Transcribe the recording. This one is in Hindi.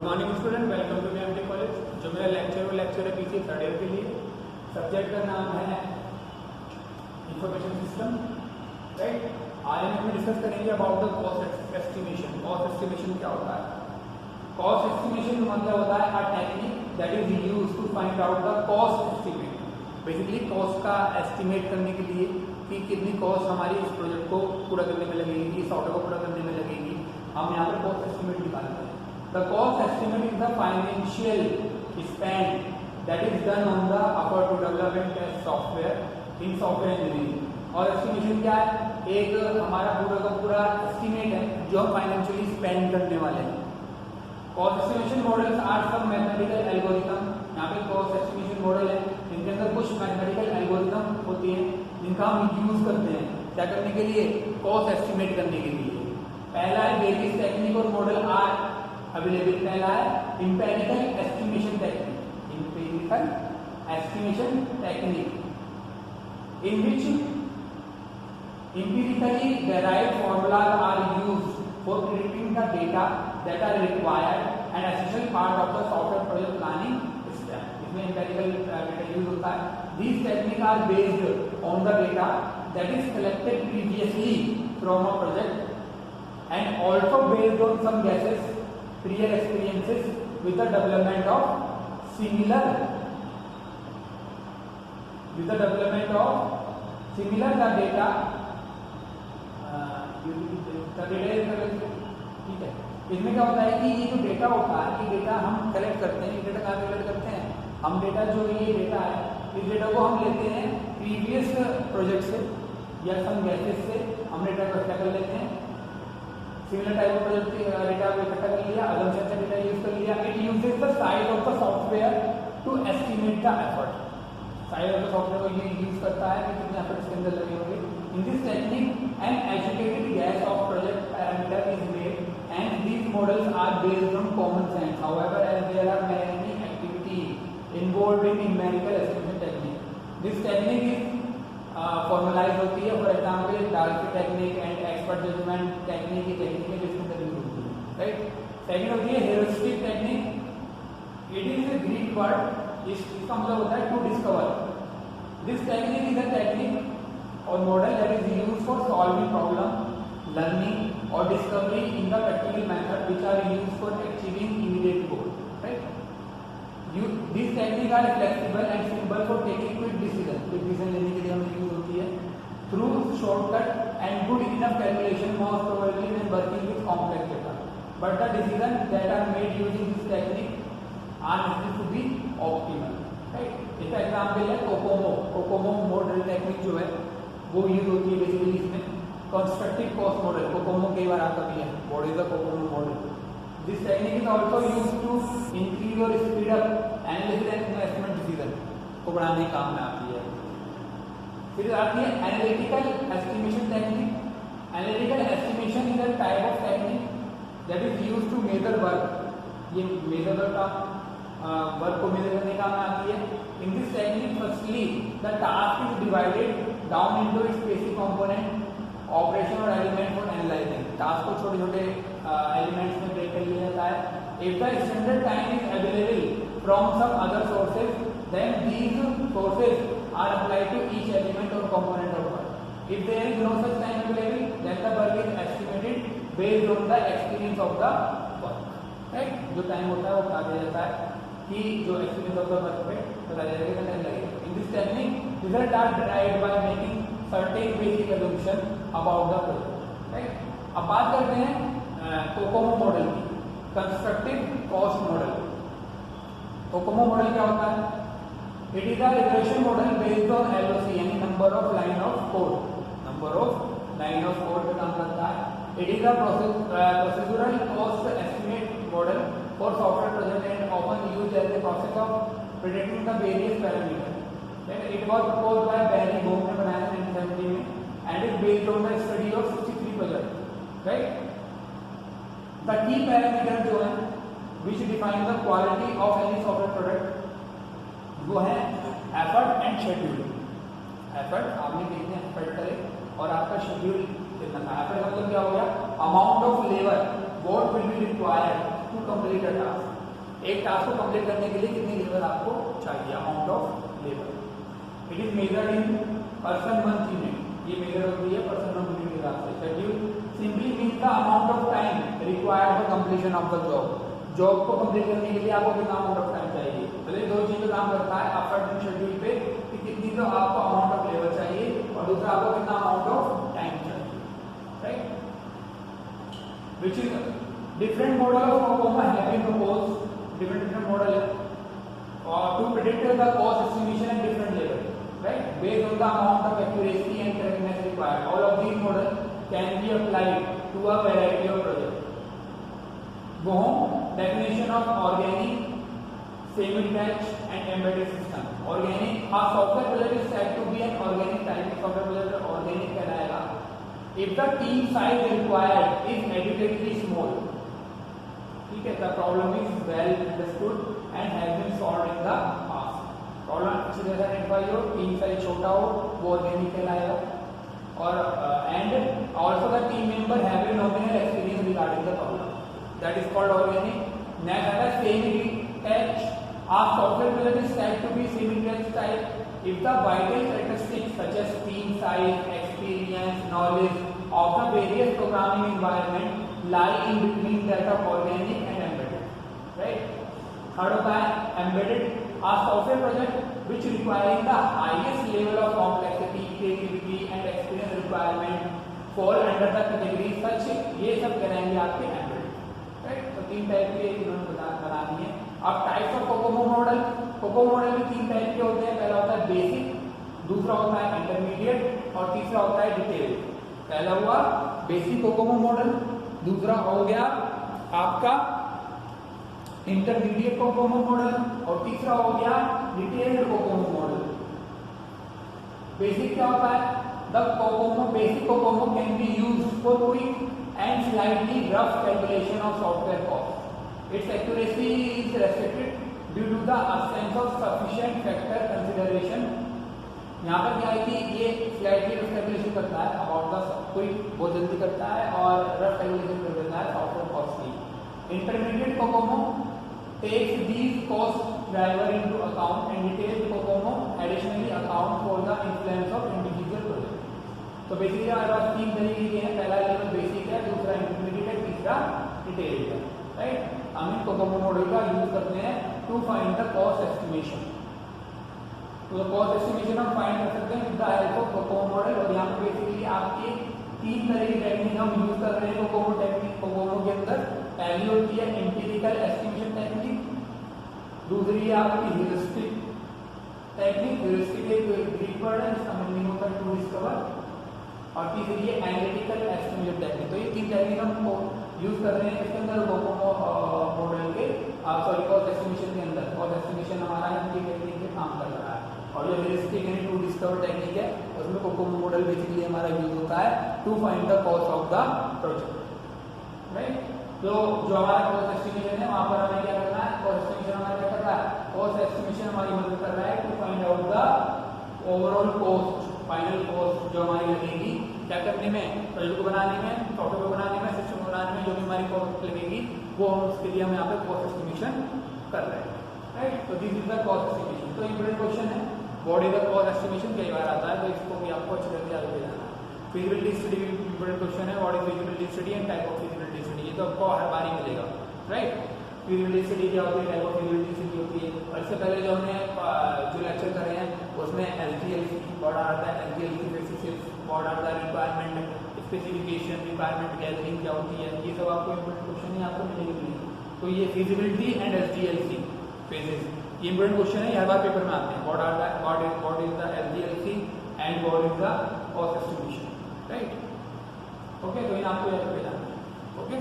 Morning student, welcome to BMT college. जो मेरा लेक्चर है पीसी थर्ड ईयर के लिए। सब्जेक्ट का नाम है इंफॉर्मेशन सिस्टम, राइट। आज हम डिस्कस करेंगे about the cost estimation. Cost estimation क्या होता है? कॉस्ट एस्टिमेशन का मतलब होता है a technique that is used to find out the cost estimate. Basically cost का एस्टिमेट करने के लिए कि कितनी कॉस्ट हमारी इस प्रोजेक्ट को पूरा करने में लगेगी, इस ऑर्डर को पूरा करने में लगेगी, हम यहाँ पर कॉस्ट एस्टिमेट निकालते हैं। The cost estimate is the financial spend that is done on the effort to develop and test software in software engineering। और estimation क्या है? एक हमारा पूरा का पूरा estimate है जो हम financially spend करने वाले हैं। Cost estimation models are some mathematical algorithm। यहाँ पे cost estimation model है जिनके अंदर कुछ mathematical algorithm होती है जिनका हम यूज करते हैं क्या करने के लिए? cost estimate करने के लिए। पहला है बेसिक टेक्निक और मॉडल आर अवेलेबल। पहला है empirical estimation technique. Empirical estimation technique in which empirically derived formulas are used for predicting the data that are required and essential part of the software project planning system। इसमें empirical data यूज होता है। These techniques are based on the data that is collected previously from a project and also based on some guesses, prior experiences with the development of similar the data ठीक है। इसमें क्या होता है कि ये जो डेटा होता है, ये डेटा हम कलेक्ट करते हैं। ये डेटा कहाँ कलेक्ट करते हैं? हम डेटा जो ये डेटा है, इस डेटा को हम लेते हैं प्रीवियस प्रोजेक्ट से या सम गैसेस से हम डेटा को इकट्ठा कर लेते हैं। Similar type of project data को इकट्ठा कर लिया, assumption से डेटा यूज कर लिया। It uses the size of the software to estimate the effort. Size of the software को ये यूज करता है कि कितने एफर्ट इसके अंदर लगे होंगे। In this technique an educated guess of project parameter is made and these models are based on common sense. However as there are many activity involved in numerical estimation technique. This technique is formalize होती है। For example Darcy technique and expert judgement technique की टेक्निक है जिसमें तभी होती है, राइट। सेकंड होती है heuristic technique. It is a Greek word, इसका मतलब होता है to discover. This technique is a technique और model that is used for solving problem, learning और discovery in the practical method which are used for achieving immediate goal, right. These techniques are flexible and simple for taking quick decision। quick decision लेने के लिए हमें यूज होती है through shortcut and good enough calculation most probably when working with complex data। But the decision that are made using this technique are necessary to be optimal, right। इसका एग्जाम्पल है कोकोमो। कोकोमो मॉडल टेक्निक जो है वो यूज होती है बेसिकली इसमें कंस्ट्रक्टिव कॉस्ट मॉडल। कोकोमो कई बार आता भी है, what is the Kokomo model. This technique is also used to increase or speed up analysis and investment decision को बढ़ाने के काम में आती है। फिर आती है analytical estimation technique. Analytical estimation is a type of technique that is used to measure work. ये मेजर वर्क को मेजर करने का काम में आती है। In this technique firstly the task is divided down into its basic component, operation और एलिमेंट फॉर एनालाइजिंग। टास्क को छोटे छोटे एलिमेंट्स में ब्रेक कर लिया जाता है। If the standard time is available from some other sources then these sources are applied to each element और component of work. If there is no such time available then the work is estimated based on the experience of the work, right. जो टाइम होता है वो बता दिया जाता है कि जो एक्सपीरियंस ऑफ द वर्क पे बताया जाएगा कितना टाइम लगेगा। In this technique result are derived by making certain basic assumption about the project, right। अब बात करते हैं कोकोमो मॉडल की, constructive cost model. COCOMO model क्या होता है? It is a regression model based on LOC यानी number of line of code. Number of line of code पे काम करता है। It is a procedural cost estimate model for software project and often used as a process of predicting the various parameter. It was proposed by Barry Boehm ने बनाया 1970 में and is based on the study of 63 projects, right। The key parameter जो है which define the quality of any software product वो है effort and schedule। effort आपने कितने effort करे और आपका schedule कितना था। effort का मतलब क्या हो गया? amount of labor what will be required to complete a task. एक टास्क को कंप्लीट करने के लिए कितनी लेबर आपको चाहिए, amount of labour. It is measured in person month unit, ये मेजर होती है पर्सन मंथ यूनिट के हिसाब से। Schedule simply means the amount of time required for completion of the job. Job को कंप्लीट करने के लिए आपको कितना अमाउंट ऑफ टाइम चाहिए, पहले दो चीज पे काम करता है आफ्टर शेड्यूल पे कि कितनी तो आपको अमाउंट ऑफ लेबर चाहिए और दूसरा आपको कितना अमाउंट ऑफ टाइम चाहिए, right. Which is different model of COCOMO have been proposed, different model है और to predict the cost estimation and different labour, right, based on the amount of accuracy and correctness required. All of these models can be applied to a variety of projects. Bohm definition of organic, semi-detached and embedded system. Organic, a software project is said to be an organic type of software project, organic कहलाएगा if the team size required is adequately small. ठीक है, the problem is well understood and has been solved in the past. Problem अच्छी तरह से आइडेंटिफाई हो, टीम साइज छोटा हो, वो ऑर्गेनिक कहलाएगा। और and also the team member have a nominal experience regarding the problem, that is called organic. Next आता है semi detached, a software project is said to be semi detached type if the vital characteristics such as team size, experience, knowledge of the various programming environment lie in between that of organic and embedded, right. Third होता है embedded, a software project which requiring the highest level of complexity, creativity and experience requirement fall under the category such, ये सब करेंगे आपके embedded, right। तो तीन टाइप के इन्होंने बनानी है। अब types of COCOMO model, COCOMO model में तीन टाइप के होते हैं, पहला होता है बेसिक, दूसरा होता है इंटरमीडिएट और तीसरा होता है डिटेल। पहला हुआ बेसिक COCOMो मॉडल, दूसरा हो गया आपका इंटरमीडिएट COCOMO मॉडल और तीसरा हो गया डिटेल्ड COCOMO मॉडल। बेसिक क्या होता है, the COCOMO basic COCOMO can be used for quick and slightly rough calculation of software cost. Its accuracy is restricted due to the absence of sufficient factor consideration. यहाँ पर क्या है कि ये स्लाइटली रफ कैलकुलेशन करता है अबाउट द, कोई बहुत जल्दी करता है और रफ कैलकुलेशन कर देता है सॉफ्टवेयर कॉस्ट की। Intermediate COCOMO takes these cost driver into account and detailed COCOMO additionally account for the influence of individual project. तो बेसिकली हमारे पास तीन तरीके के हैं, पहला लेवल बेसिक है, दूसरा इंटरमीडिएट है, तीसरा डिटेल्ड है, राइट। हम इन COCOMO मॉडल का यूज करते हैं to find the cost estimation. तो कॉस्ट एस्टिमेशन हम फाइंड कर सकते हैं with the help of COCOMO model. और यहाँ पे बेसिकली आपके तीन तरह की टेक्निक हम यूज कर रहे हैं COCOMO टेक्निक, COCOMो के अंदर। पहली होती है एम्पिरिकल एस्टिमेशन टेक्निक, दूसरी है आपकी ह्यूरिस्टिक टेक्निक, ह्यूरिस्टिक एक ग्रीक वर्ड है जिसका मीनिंग होता है टू डिस्कवर, और तीसरी है एनालिटिकल एस्टिमेशन टेक्निक। तो ये तीन टेक्निक हम यूज कर रहे हैं इसके अंदर COCOMO मॉडल के, सॉरी कॉस्ट एस्टिमेशन के अंदर। कॉस्ट एस्टिमेशन हमारा इनकी टेक्निक पे काम कर रहा है। और जो ह्यूरिस्टिक यानी टू डिस्कवर टेक्निक है उसमें COCOMO मॉडल बेसिकली हमारा यूज होता है to find the cost of the project, right. तो जो हमारा कॉस्ट एस्टिमेशन है वहां पर हमें क्या करना है, कॉस्ट एस्टिमेशन हमारा क्या कर रहा है, कॉस्ट एस्टिमेशन हमारी मदद कर रहा है to find out the overall cost, final cost जो हमारी लगेगी क्या करने में, प्रोजेक्ट को बनाने में, सॉफ्टवेयर को बनाने में, सिस्टम को बनाने में जो भी हमारी कॉस्ट लगेगी वो हम उसके लिए हम यहाँ पे कॉस्ट एस्टिमेशन कर रहे हैं, राइट। तो this is the cost estimation. तो इंपॉर्टेंट क्वेश्चन है what is the cost estimation, कई बार आता है, तो इसको भी आपको अच्छे तरह से याद रखना है। फिजिबिलिटी स्टडी भी इंपॉर्टेंट क्वेश्चन है, what is feasibility study and type of feasibility study, ये तो आपको हर बार ही मिलेगा, राइट। फिजिबिलिटी स्टडी क्या होती है, टाइप ऑफ फिजिबिलिटी स्टडी होती है। और इससे पहले जो हमने जो लेक्चर करे हैं उसमें SDLC what are the SDLC basis, what are the requirement specification, requirement gathering क्या होती है, ये सब आपको इंपॉर्टेंट क्वेश्चन ही आपको मिलेंगे। तो ये फिजिबिलिटी एंड SDLC फेजेस ये इंपॉर्टेंट क्वेश्चन है, हर बार पेपर में आते हैं। What is the SDLC and what is the cost estimation, right. Okay, तो इन आपको याद रखना है, ओके।